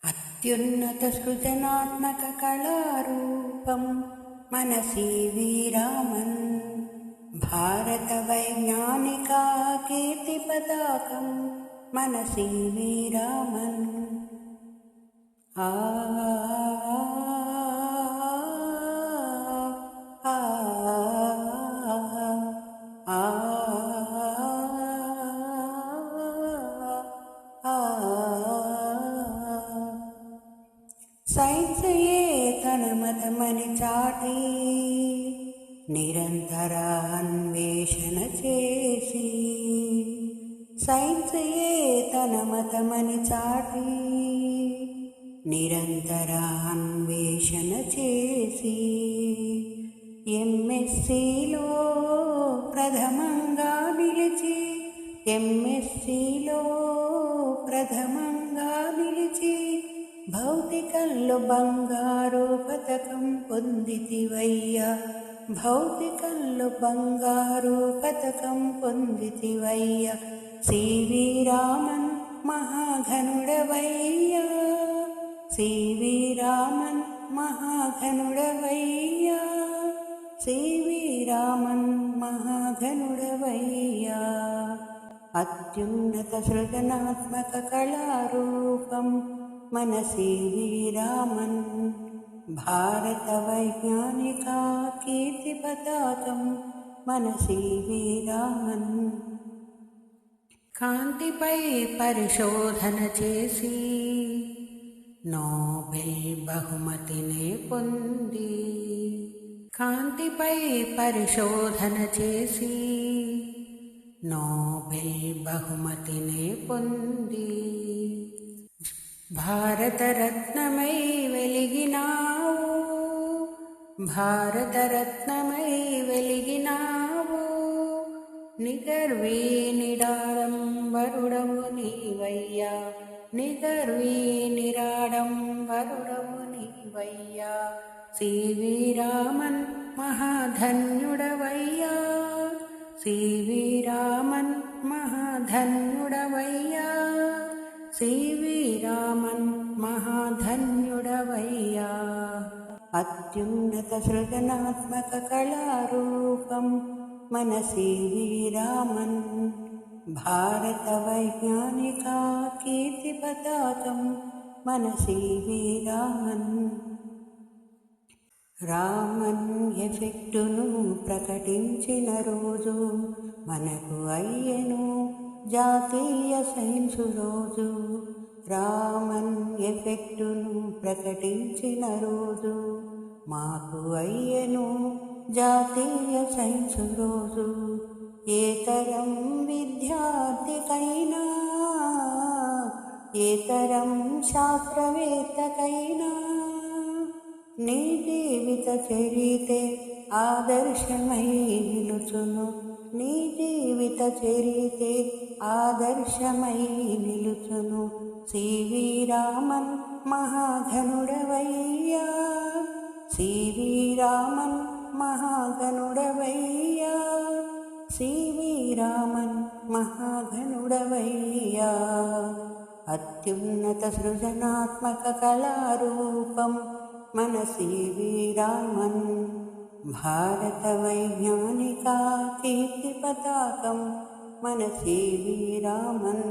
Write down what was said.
అత్యున్నత సృజనాత్మక కళారూపం మన సివి రామన్. భారత వైజ్ఞానిక కీర్తి పతాకం మన సివి రామన్. ఆ సైన్సయే తన మతమని చాటి నిరంతర అన్వేషణ చేసి, సైన్సయే తన మతమని చాటి నిరంతర అన్వేషణ చేసి, ఎంఎస్సిలో ప్రథమంగా నిలిచి, ఎంఎస్సిలో ప్రథమంగా నిలిచి భౌతికంలో బంగారు పతకం పొందితివయ్యా, భౌతికంలో బంగారు పతకం పొందితివయ్యా. సివి రామన్ మహాఘనుడవయ్యా, సివి రామన్ మహాఘనుడవయ్యా, సివి రామన్ మహాఘనుడవయ్యా. అత్యున్నత సృజనాత్మక కళారూపం మన సివి రామన్. భారత వైజ్ఞానిక కీర్తి పతాకం మన సివి రామన్. కాంతిపై పరిశోధన చేసి నోబెల్ బహుమతిని పొంది, కాంతిపై పరిశోధన చేసి నోబెల్ బహుమతిని పొంది, భారతరత్నమై వెలిగినావు, భారతరత్నమై వెలిగినావు. నిగర్వీ నిరాడంబరుడవు నీవయ్యా, నిగర్వీ నిరాడంబరుడవు నీవయ్యా. సివి రామన్ మహాధన్యుడవయ్యా, సివి రామన్ మహాధన్యుడవయ్యా, సివి రామన్ మహాధన్యుడవయ్యా. అత్యున్నత సృజనాత్మక కళారూపం మన సివి రామన్. భారత వైజ్ఞానిక కీర్తి పతాకం మన సివి రామన్. రామన్ ఎఫెక్టును ప్రకటించిన రోజు మనకు అయ్యెను జాతీయ సైన్సు రోజు. రామన్ ఎఫెక్టును ప్రకటించిన రోజు మాకు అయ్యెను జాతీయ సైన్సు రోజు. ఏ తరం విద్యార్థికైనా, ఏ తరం శాస్త్రవేత్తకైనా నీ జీవిత చరితే ఆదర్శమై నిలుచును, నీ జీవిత చరితే ఆదర్శమై నిలుచును. సివి రామన్ మహాఘనుడవయ్యా, సివి రామన్ మహాఘనుడవయ్యా, సివి రామన్ మహాఘనుడవయ్యా. అత్యున్నత సృజనాత్మక కళారూపం మన సివి రామన్. భారత వైజ్ఞానిక కీర్తి పతాకం మన సివి రామన్.